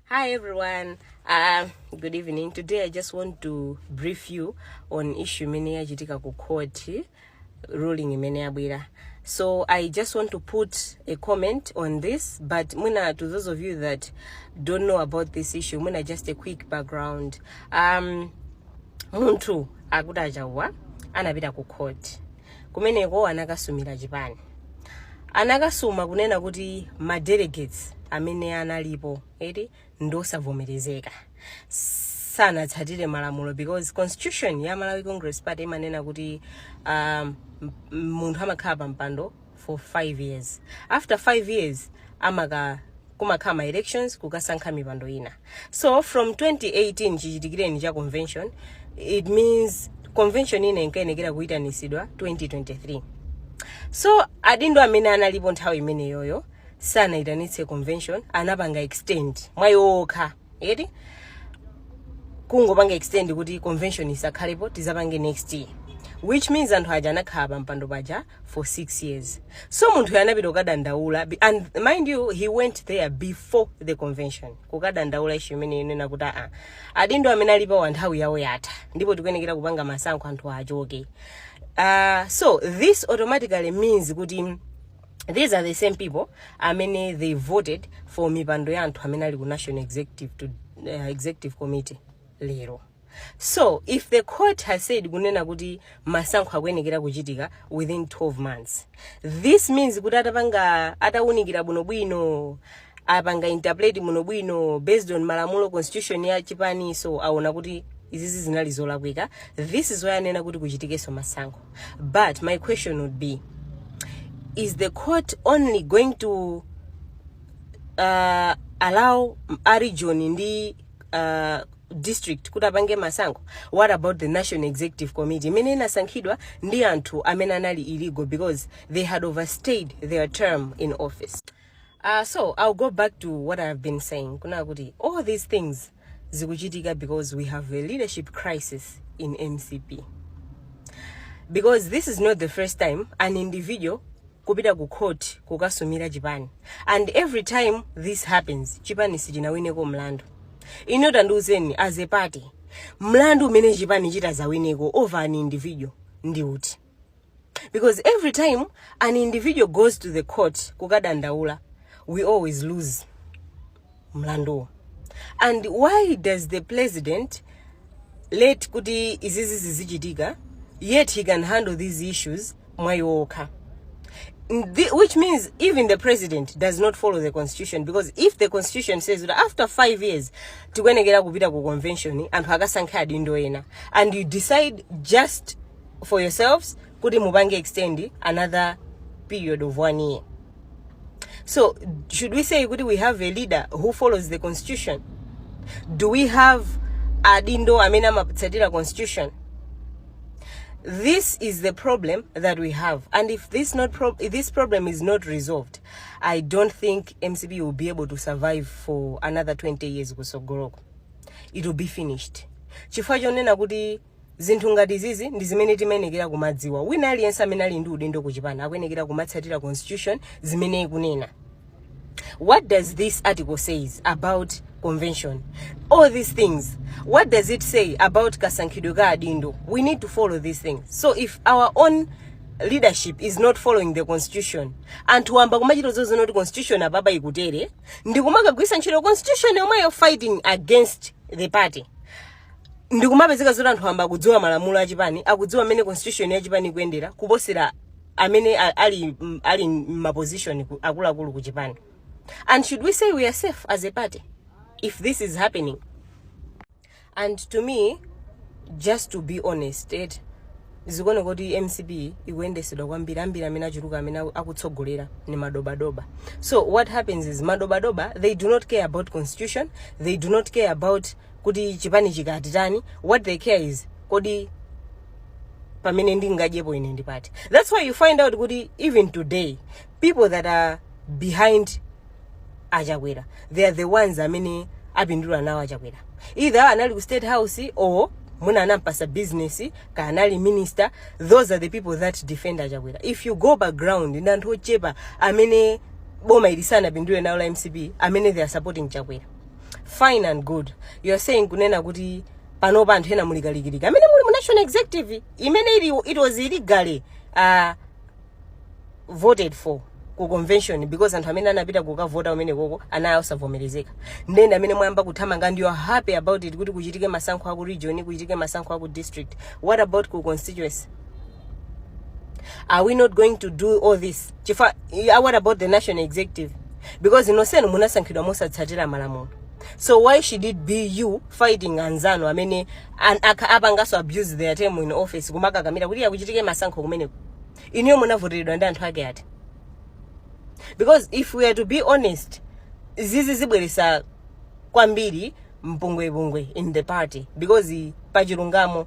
Hi everyone. Good evening. Today I just want to brief you on issue imene yachitika ku court ruling imene yabwera. So I just want to put a comment on this, but muna, to those of you that don't know about this issue, muna just a quick background. Munthu akutajawa anapita ku court. Kumeneko anakasumira chipani. Anakasuma kunena kuti ma delegates amene analipo eti ndosavomerezeka sanatsatire malamulo, because constitution ya Malawi Congress Party imanena kuti munthu amakhala pa mpando for 5 years. After 5 years kumakhala elections kukasankha mipando ina. So from 2018 chichitikireni cha convention, it means convention ina inkayenekera kuitanisidwa 2023. So adindo amene analipo nthawi imene yoyo sana itanitse convention anapanga extend mwayokha eti kungopanga extend kuti convention isakhalepo tizapange next year, which means anthu aja anakhala pa mpando paja for 6 years. So munthu anapita kukadandaula, and mind you he went there before the convention kukadandaula issue imene inena kuti adindo amene alipo wa nthawi yawo yatha ndipo tikuyenekera kupanga masankho anthu achoke. So this automatically means kuti these are the same people amene they voted for mipando ya anthu amene ali ku national executive committee lero. So if the court has said kunena kuti masankho akuyenekera kuchitika within 12 months, this means kuti atawunikira bwinobwino, apanga interpret bwinobwino based on malamulo constitution ya chipani, so aona kuti izizi zinali zolakwika. This is why anena kuti kuchitikeso masankho. But my question would be, is the court only going to allow a region in the district kuti apange masankho? What about the National Executive Committee? Imene inasankhidwa ndi anthu amene anali illegal because they had overstayed their term in office. So I'll go back to what I've been saying. Kuna kuti all these things zikuchitika because we have a leadership crisis in MCP. Because this is not the first time an individual kupita ku court kukasumira chipani, and every time this happens chipani sichinawineko mlandu. Inotanduzeni as a party mlandu umene chipani chitazawineko over an individual ndi uti, because every time an individual goes to the court kukadandaula we always lose mlandu. And why does the president let kuti izizi zizichitika yet he can handle these issues mwayoka? Which means even the president does not follow the constitution, because if the constitution says that after 5 years tikuyenekera kupita ku convention anthu akasankha adindo ena, and you decide just for yourselves kuti mupange extend another period of 1 year. So should we say kuti we have a leader who follows the constitution? Do we have adindo amene amatsatira constitution? This is the problem that we have, and if this problem is not resolved, I don't think MCP will be able to survive for another 20 years kusogoloko. It will be finished. Chifukwa chonena kuti zinthu ngati zizi ndi zimene timenekera kumadziwa. Wina aliyense amene ali ndi udindo kuchipana akuyenekera kumatsatira constitution zimene ikunena. What does this article says about convention? All these things. What does it say about kasankhidwe ka adindo? We need to follow these things. So if our own leadership is not following the constitution, and tuamba kumachito zozo not constitution ababa ikutere, ndikumagwisa ntchito constitution yomwe yo fighting against the party. Ndikumapezeka zoti anthu amba kudziwa malamulo a chipani, akudziwa amene constitution ya chipani kuendera kuposera amene ali ma position akuluakulu ku chipani. And should we say we are safe as a party if this is happening? And to me, just to be honest, zikona kuti MCP ikuyendesedwa kwambiri ambiri amene achuluka amene akutsogolera ni madobadoba. So what happens is madobadoba, they do not care about constitution, they do not care about kuti chipani chikatitani. What they care is kodi pamene ndingajepo ine ndi party. That's why you find out kuti even today people that are behind Achakwera, they are the ones amene apindula nawo Achakwera. Either anali ku state house or muna anampasa business ka anali minister. Those are the people that defend Achakwera. If you go background ndanthu ochepa amene boma ilisana pindule nawo la MCP amene they are supporting Chakwera. fine and good. You're saying kunena kuti pano panthu ena mulikalikilika amene muli mu national executive imene it was illegally voted for ku convention because anthu amene anapita kukavota umene koko anayo savomerezeka. Ndende amene mwamba kuthamanga and you are happy about it kuti kuchitike masankho aku region, kuchitike masankho aku district. What about ku constituency? Are we not going to do all this? What about the national executive? Because inosenu munasankhidwa mosatsatira malamulo. So why should it be you fighting anzano amene abangaso abuse their term in office kumaka kamira kuti akuchitike masankho kumene iniyo munavoteredwa ndi anthu ake ati? Because if we are to be honest, zizi zibweresa kwambiri mpungwe in the party because pachilungamo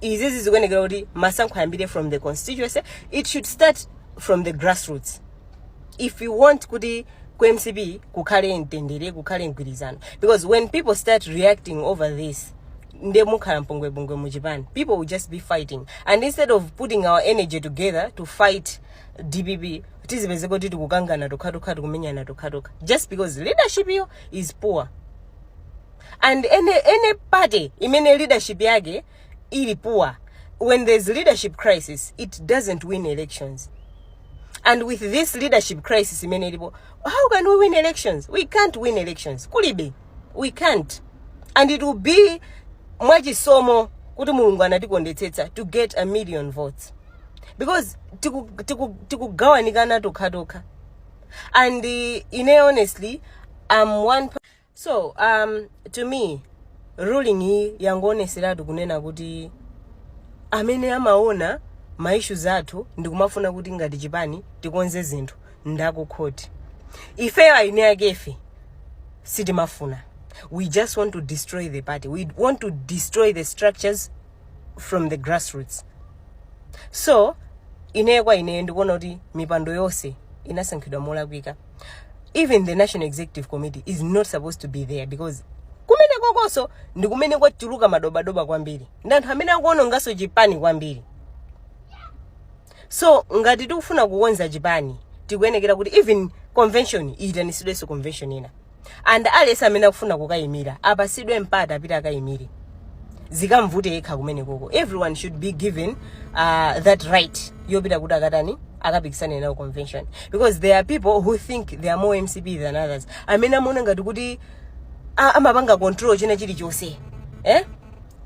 izizi zikuonekera kuti masankho ayambire from the constituency. It should start from the grassroots. If you want kuti ku MCB kukhale ntendere kukhale mgwirizano, because when people start reacting over this nde mukhala mpungwe mu Japan, people will just be fighting, and instead of putting our energy together to fight DPP tizipeze kuti tikukangana tokha kumenyana tokha just because leadership yo is poor. And any party imene leadership yake ili poor, when there's leadership crisis it doesn't win elections. And with this leadership crisis imene ilipo, how can we win elections? We can't win elections. Kulibe, we can't. And it will be mwachisomo kuti mulungu anatikondetsetsa to get 1 million votes, because tikugawanikana tokha. And honestly, so to me ruling hii yangoneseratu kunena kuti amene amaona maissues athu ndikumafuna kuti ngati Japan tikonze zinthu ndakukhoti. Ifeyo aine akefe sitimafuna. We just want to destroy the party. We want to destroy the structures from the grassroots. So ine ndikuona kuti mipando yonse inasankhidwa molakwika. Even the National Executive Committee is not supposed to be there, because kumene kokoso ndikumene kwachuluka madobadoba kwambiri ndi anthu amene akuonongaso Japan kwambiri. So ngati tikufuna kukonza Japan tikuyenekera kuti even convention iyitanisidwenso convention ina, and aliyese amene akufuna kukayimira apasidwe mpata apita akayimire zikamvute yekha kumene koko. Everyone should be given that right yopita kuti akatani akapikisane nayo convention, because there are people who think they are more MCP than others. Amene amona ngati kuti amapanga control china chilichonse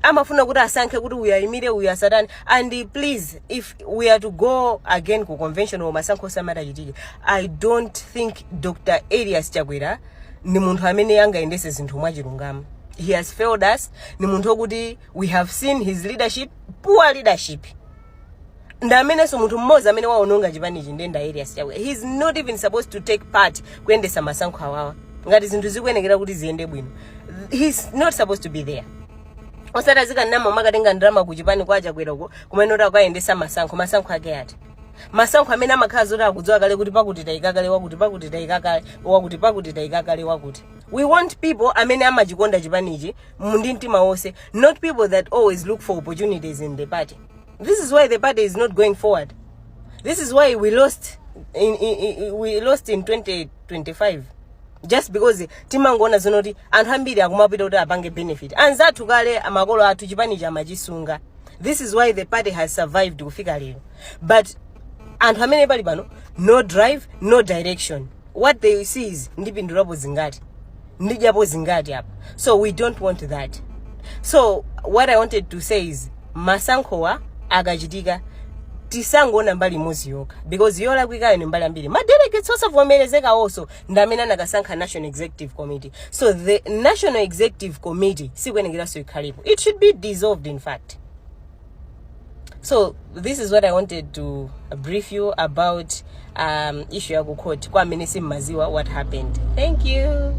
amafuna kuti asankhe kuti uyayimire uyasatani. And please, if we are to go again ku convention or masankho samata chitike, I don't think Dr. Elias Chakwera ni munthu amene angaendese zinthu mwachilungamo. He has failed us. Ni munthu okuti we have seen his leadership, poor leadership. Ndamene so munthu mmoza amene waononga Japan ndenda Elias Chakwera. He's not even supposed to take part kuendesa masankho awawa ngati zinthu zikuyenekera kuti ziyende bwino. He's not supposed to be there. Osata zikanama makatenga ndrama ku Japan kwa Chakwera uko kumene oti akayendesa masankho ake ati. Masankho amene amakhala zoti akudziwa kale kuti pakuti tayikakale wakuti pakuti tayikakale wakuti pakuti tayikakale wakuti. We want people amene amachikonda Japan mundi mtima wonse, not people that always look for opportunities in the party. This is why the party is not going forward. This is why we lost in 2025. Just because timangona zonoti anthu ambiri akumapita kuti apange benefit. Anzathu kale amakolo athu Japan amachisunga. This is why the party has survived kufika lero. But anthu amene pali pano, no drive, no direction. What they see is ndipindulapo zingati. Ndijapo zingati apa. So we don't want that. So what I wanted to say is masankhowa akachitika tisangona mbali mozi yoka, because yola kwikayo ni mbali ambiri. Ma delegates osavomerezeka also ndamene anakasankha National Executive Committee. So the National Executive Committee sikwenekeraso ikhalipo. It should be dissolved in fact. So this is what I wanted to brief you about issue ya kukhoti kwa amene simmaziwa what happened. Thank you.